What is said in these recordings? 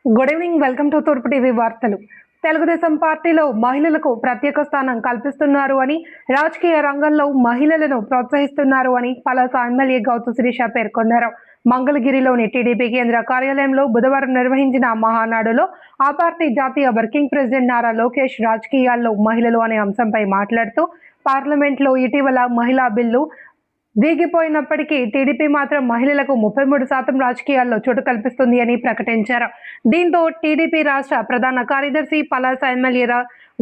Good evening. Welcome to తూర్పు TV వార్తలు. తెలుగుదేశం పార్టీలో మహిళలకు ప్రత్యేక స్థానం కల్పిస్తున్నారు అని, రాజకీయ రంగంలో మహిళలను ప్రోత్సహిస్తున్నారు అని పలాస ఎమ్మెల్యే గౌతు శిరీష పేర్కొన్నారు. మంగళగిరిలోని టీడీపీ కేంద్ర కార్యాలయంలో బుధవారం నిర్వహించిన మహానాడులో ఆ పార్టీ జాతీయ వర్కింగ్ ప్రెసిడెంట్ నారా లోకేష్ రాజకీయాల్లో మహిళలు అనే అంశంపై మాట్లాడుతూ, పార్లమెంట్లో ఇటీవల మహిళా బిల్లు వీగిపోయినప్పటికీ టీడీపీ మాత్రం మహిళలకు 33% రాజకీయాల్లో చోటు కల్పిస్తుంది అని ప్రకటించారు. దీంతో టీడీపీ రాష్ట్ర ప్రధాన కార్యదర్శి పలాస ఎమ్మెల్యే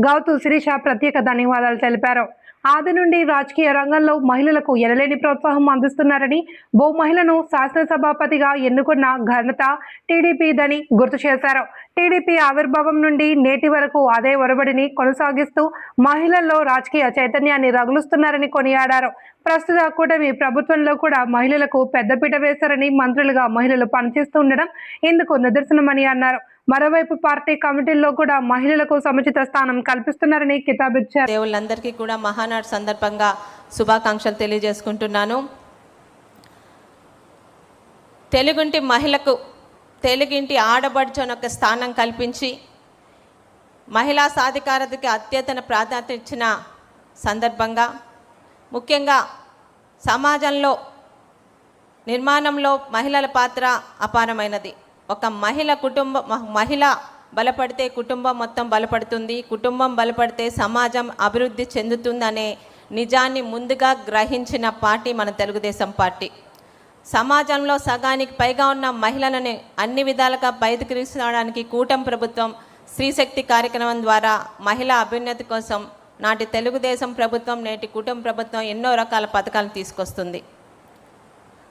గౌతు శిరీష ప్రత్యేక ధన్యవాదాలు తెలిపారు. ఆది నుండి రాజకీయ రంగంలో మహిళలకు ఎనలేని ప్రోత్సాహం అందిస్తున్నారని, ఓ మహిళను శాసనసభాపతిగా ఎన్నుకున్న ఘనత టీడీపీదని గుర్తు చేశారు. టీడీపీ ఆవిర్భావం నుండి నేటి వరకు అదే ఒరబడిని కొనసాగిస్తూ మహిళల్లో రాజకీయ చైతన్యాన్ని రగులుస్తున్నారని కొనియాడారు. ప్రస్తుత కూటమి ప్రభుత్వంలో కూడా మహిళలకు పెద్దపీట వేశారని, మంత్రులుగా మహిళలు పనిచేస్తుండడం ఇందుకు నిదర్శనమని అన్నారు. మరోవైపు పార్టీ కమిటీల్లో కూడా మహిళలకు సముచిత స్థానం కల్పిస్తున్నారని కితాబిచ్చారు. దేవుళ్ళందరికీ కూడా మహానాడు సందర్భంగా శుభాకాంక్షలు తెలియజేసుకుంటున్నాను. తెలుగుంటి మహిళకు తెలుగింటి ఆడబడుచొనొక స్థానం కల్పించి మహిళా సాధికారతకి అత్యధిక ప్రాధాన్యత ఇచ్చిన సందర్భంగా, ముఖ్యంగా సమాజంలో నిర్మాణంలో మహిళల పాత్ర అపారమైనది. ఒక మహిళ బలపడితే కుటుంబం మొత్తం బలపడుతుంది, కుటుంబం బలపడితే సమాజం అభివృద్ధి చెందుతుందనే నిజాన్ని ముందుగా గ్రహించిన పార్టీ మన తెలుగుదేశం పార్టీ. సమాజంలో సగానికి పైగా ఉన్న మహిళలను అన్ని విధాలుగా బయటకు తీసుకురావడానికి కూటమి ప్రభుత్వం స్త్రీశక్తి కార్యక్రమం ద్వారా మహిళా అభ్యున్నతి కోసం నాటి తెలుగుదేశం ప్రభుత్వం, నేటి కూటమి ప్రభుత్వం ఎన్నో రకాల పథకాలు తీసుకొస్తుంది.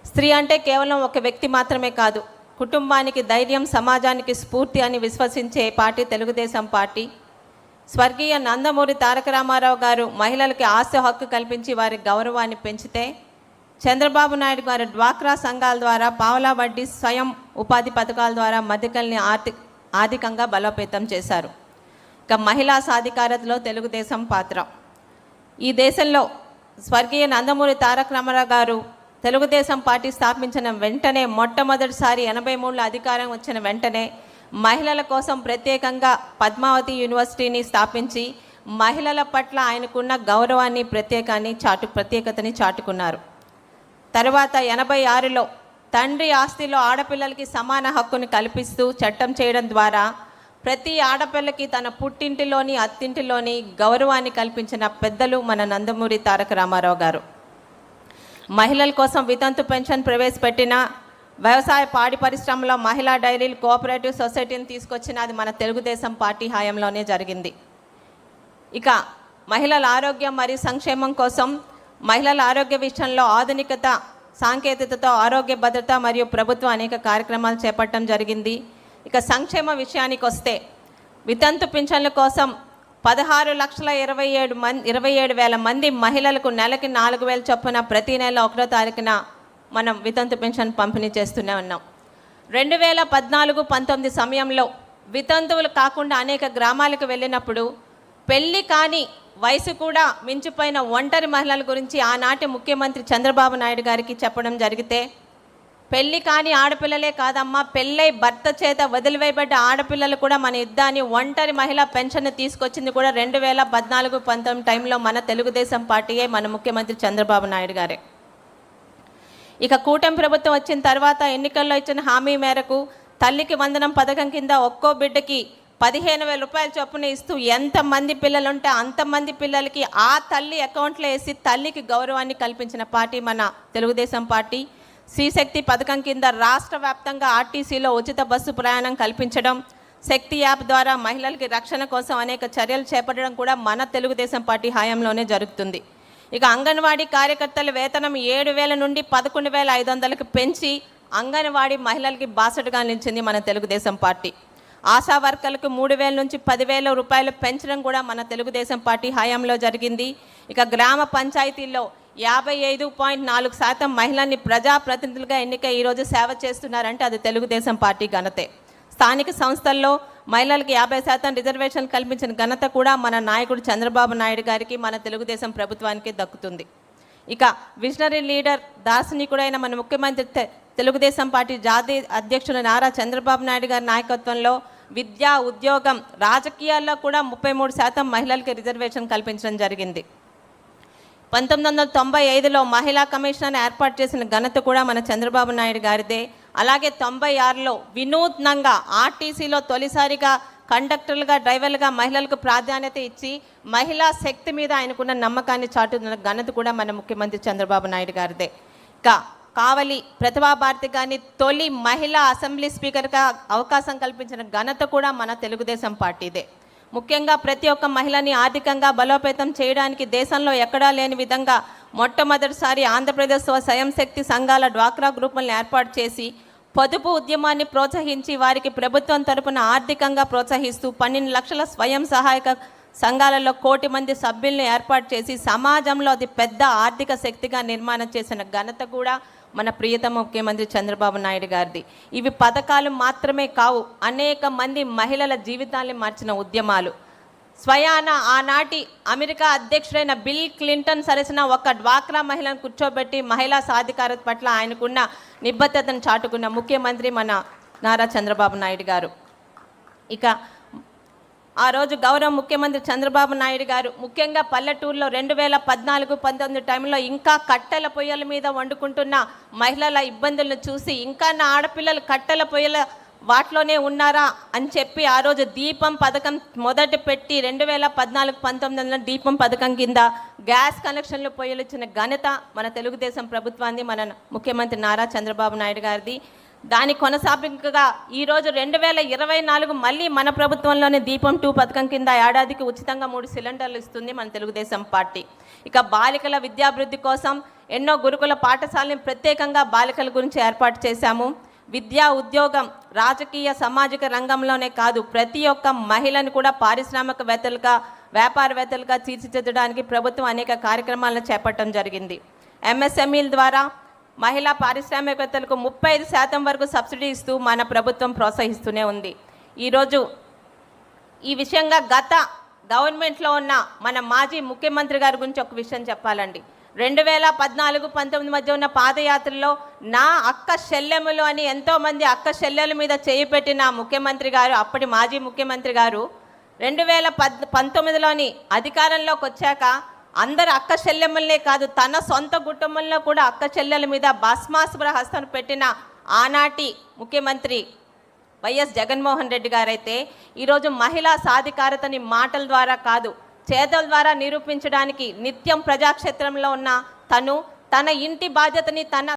స్త్రీ అంటే కేవలం ఒక వ్యక్తి మాత్రమే కాదు, కుటుంబానికి ధైర్యం, సమాజానికి స్ఫూర్తి అని విశ్వసించే పార్టీ తెలుగుదేశం పార్టీ. స్వర్గీయ నందమూరి తారక రామారావు గారు మహిళలకి ఆస్తి హక్కు కల్పించి వారి గౌరవాన్ని పెంచితే, చంద్రబాబు నాయుడు గారు డ్వాక్రా సంఘాల ద్వారా పావలా వడ్డీ స్వయం ఉపాధి పథకాల ద్వారా మధ్యకల్ని ఆర్థికంగా బలోపేతం చేశారు. ఇక మహిళా సాధికారతలో తెలుగుదేశం పాత్ర. ఈ దేశంలో స్వర్గీయ నందమూరి తారక రామారావు గారు తెలుగుదేశం పార్టీ స్థాపించిన వెంటనే, మొట్టమొదటిసారి 83లో అధికారం వచ్చిన వెంటనే మహిళల కోసం ప్రత్యేకంగా పద్మావతి యూనివర్సిటీని స్థాపించి మహిళల పట్ల ఆయనకున్న గౌరవాన్ని, ప్రత్యేకతని చాటుకున్నారు. తర్వాత 86లో తండ్రి ఆస్తిలో ఆడపిల్లలకి సమాన హక్కుని కల్పిస్తూ చట్టం చేయడం ద్వారా ప్రతి ఆడపిల్లకి తన పుట్టింటిలోని, అత్తింటిలోని గౌరవాన్ని కల్పించిన పెద్దలు మన నందమూరి తారక రామారావు గారు. మహిళల కోసం వితంతు పెన్షన్ ప్రవేశపెట్టిన, వ్యవసాయ పాడి పరిశ్రమలో మహిళా డైరీలు, కోఆపరేటివ్ సొసైటీని తీసుకొచ్చిన అది మన తెలుగుదేశం పార్టీ హయాంలోనే జరిగింది. ఇక మహిళల ఆరోగ్యం మరియు సంక్షేమం కోసం మహిళల ఆరోగ్య విషయంలో ఆధునికత, సాంకేతికతతో ఆరోగ్య భద్రత మరియు ప్రభుత్వం అనేక కార్యక్రమాలు చేపట్టడం జరిగింది. ఇక సంక్షేమ విషయానికి వస్తే వితంతు పింఛన్ల కోసం 16,27,000 మంది మహిళలకు నెలకి 4,000 చొప్పున ప్రతి నెల 1వ తారీఖున మనం వితంతు పెన్షన్ పంపిణీ చేస్తూనే ఉన్నాం. 2014-19 సమయంలో వితంతువులు కాకుండా అనేక గ్రామాలకు వెళ్ళినప్పుడు పెళ్ళి కాని వయసు కూడా మించిపోయిన ఒంటరి మహిళల గురించి ఆనాటి ముఖ్యమంత్రి చంద్రబాబు నాయుడు గారికి చెప్పడం జరిగితే, పెళ్ళి కాని ఆడపిల్లలే కాదమ్మా, పెళ్ళై భర్త చేత వదిలివేయబడ్డ ఆడపిల్లలు కూడా మన యుద్ధాన్ని ఒంటరి మహిళా పెన్షన్ తీసుకొచ్చింది కూడా 2014-19 టైంలో మన తెలుగుదేశం పార్టీయే, మన ముఖ్యమంత్రి చంద్రబాబు నాయుడు గారే. ఇక కూటమి ప్రభుత్వం వచ్చిన తర్వాత ఎన్నికల్లో ఇచ్చిన హామీ మేరకు తల్లికి వందనం పథకం కింద ఒక్కో బిడ్డకి 15,000 రూపాయల చొప్పున ఇస్తూ ఎంతమంది పిల్లలు ఉంటే అంతమంది పిల్లలకి ఆ తల్లి అకౌంట్లో వేసి తల్లికి గౌరవాన్ని కల్పించిన పార్టీ మన తెలుగుదేశం పార్టీ. శ్రీశక్తి పథకం కింద రాష్ట్ర వ్యాప్తంగా ఆర్టీసీలో ఉచిత బస్సు ప్రయాణం కల్పించడం, శక్తి యాప్ ద్వారా మహిళలకి రక్షణ కోసం అనేక చర్యలు చేపట్టడం కూడా మన తెలుగుదేశం పార్టీ హయాంలోనే జరుగుతుంది. ఇక అంగన్వాడీ కార్యకర్తల వేతనం 7,000 నుండి 11,500కి పెంచి అంగన్వాడీ మహిళలకి బాసటగా నిలిచింది మన తెలుగుదేశం పార్టీ. ఆశా వర్కర్లకు 3,000 నుంచి 10,000 రూపాయలు పెంచడం కూడా మన తెలుగుదేశం పార్టీ హయాంలో జరిగింది. ఇక గ్రామ పంచాయతీల్లో 55.4% మహిళల్ని ప్రజాప్రతినిధులుగా ఎన్నిక ఈరోజు సేవ చేస్తున్నారంటే అది తెలుగుదేశం పార్టీ ఘనతే. స్థానిక సంస్థల్లో మహిళలకు 50% రిజర్వేషన్ కల్పించిన ఘనత కూడా మన నాయకుడు చంద్రబాబు నాయుడు గారికి, మన తెలుగుదేశం ప్రభుత్వానికి దక్కుతుంది. ఇక విజనరీ లీడర్, దార్శనికుడైన మన ముఖ్యమంత్రి తెలుగుదేశం పార్టీ జాతీయ అధ్యక్షుడు నారా చంద్రబాబు నాయుడు గారి నాయకత్వంలో విద్య, ఉద్యోగం, రాజకీయాల్లో కూడా 33% మహిళలకి రిజర్వేషన్ కల్పించడం జరిగింది. 1995లో మహిళా కమిషన్ ఏర్పాటు చేసిన ఘనత కూడా మన చంద్రబాబు నాయుడు గారిదే. అలాగే 96లో వినూత్నంగా ఆర్టీసీలో తొలిసారిగా కండక్టర్లుగా, డ్రైవర్లుగా మహిళలకు ప్రాధాన్యత ఇచ్చి మహిళా శక్తి మీద ఆయనకున్న నమ్మకాన్ని చాటుతున్న ఘనత కూడా మన ముఖ్యమంత్రి చంద్రబాబు నాయుడు గారిదే. కావలి ప్రతిభా భారతి గారిని తొలి మహిళా అసెంబ్లీ స్పీకర్గా అవకాశం కల్పించిన ఘనత కూడా మన తెలుగుదేశం పార్టీదే. ముఖ్యంగా ప్రతి ఒక్క మహిళని ఆర్థికంగా బలోపేతం చేయడానికి దేశంలో ఎక్కడా లేని విధంగా మొట్టమొదటిసారి ఆంధ్రప్రదేశ్ స్వయం శక్తి సంఘాల డ్వాక్రా గ్రూపులను ఏర్పాటు చేసి పొదుపు ఉద్యమాన్ని ప్రోత్సహించి వారికి ప్రభుత్వం తరపున ఆర్థికంగా ప్రోత్సహిస్తూ 12 లక్షల స్వయం సహాయక సంఘాలలో 1 కోటి మంది సభ్యులను ఏర్పాటు చేసి సమాజంలో అది పెద్ద ఆర్థిక శక్తిగా నిర్మాణం చేసిన ఘనత కూడా మన ప్రియతమ ముఖ్యమంత్రి చంద్రబాబు నాయుడు గారిది. ఇవి పథకాలు మాత్రమే కావు, అనేక మంది మహిళల జీవితాన్ని మార్చిన ఉద్యమాలు. స్వయాన ఆనాటి అమెరికా అధ్యక్షుడైన బిల్ క్లింటన్ సరసన ఒక డ్వాక్రా మహిళను కూర్చోబెట్టి మహిళా సాధికారత పట్ల ఆయనకున్న నిబద్ధతను చాటుకున్న ముఖ్యమంత్రి మన నారా చంద్రబాబు నాయుడు గారు. ఇక ఆ రోజు గౌరవ ముఖ్యమంత్రి చంద్రబాబు నాయుడు గారు ముఖ్యంగా పల్లెటూరులో 2014-19 టైంలో ఇంకా కట్టెల పొయ్యల మీద వండుకుంటున్న మహిళల ఇబ్బందులను చూసి ఇంకా నా ఆడపిల్లలు కట్టెల పొయ్యల వాటిలోనే ఉన్నారా అని చెప్పి ఆ రోజు దీపం పథకం మొదట పెట్టి 2014-19లో దీపం పథకం కింద గ్యాస్ కనెక్షన్లు పొయ్యలు ఇచ్చిన ఘనత మన తెలుగుదేశం ప్రభుత్వాన్ని, మన ముఖ్యమంత్రి నారా చంద్రబాబు నాయుడు గారిది. దాని కొనసాగింపుగా ఈరోజు 2024 మళ్ళీ మన ప్రభుత్వంలోనే దీపం 2 పథకం కింద ఏడాదికి ఉచితంగా 3 సిలిండర్లు ఇస్తుంది మన తెలుగుదేశం పార్టీ. ఇక బాలికల విద్యాభివృద్ధి కోసం ఎన్నో గురుకుల పాఠశాలను ప్రత్యేకంగా బాలికల గురించి ఏర్పాటు చేశాము. విద్య, ఉద్యోగం, రాజకీయ, సామాజిక రంగంలోనే కాదు ప్రతి ఒక్క మహిళను కూడా పారిశ్రామికవేత్తలుగా, వ్యాపారవేత్తలుగా తీర్చిదిద్దడానికి ప్రభుత్వం అనేక కార్యక్రమాలను చేపట్టడం జరిగింది. ఎంఎస్ఎంఈల ద్వారా మహిళా పారిశ్రామికవేత్తలకు 35% వరకు సబ్సిడీ ఇస్తూ మన ప్రభుత్వం ప్రోత్సహిస్తూనే ఉంది. ఈరోజు ఈ విషయంగా గత గవర్నమెంట్లో ఉన్న మన మాజీ ముఖ్యమంత్రి గారి గురించి ఒక విషయం చెప్పాలండి. 2014-19 మధ్య ఉన్న పాదయాత్రలో నా అక్క చెల్లెములు అని ఎంతోమంది అక్క చెల్లెల మీద చేయి పెట్టిన ముఖ్యమంత్రి గారు, అప్పటి మాజీ ముఖ్యమంత్రి గారు 2019లోని అధికారంలోకి వచ్చాక అందరు అక్క చెల్లెమ్మలనే కాదు తన సొంత కుటుంబంలో కూడా అక్క చెల్లెల మీద భస్మాసుర హస్తం పెట్టిన ఆనాటి ముఖ్యమంత్రి వైఎస్ జగన్మోహన్ రెడ్డి గారైతే ఈరోజు మహిళా సాధికారతని మాటల ద్వారా కాదు చేతల ద్వారా నిరూపించడానికి నిత్యం ప్రజాక్షేత్రంలో ఉన్న తను తన ఇంటి బాధ్యతని తన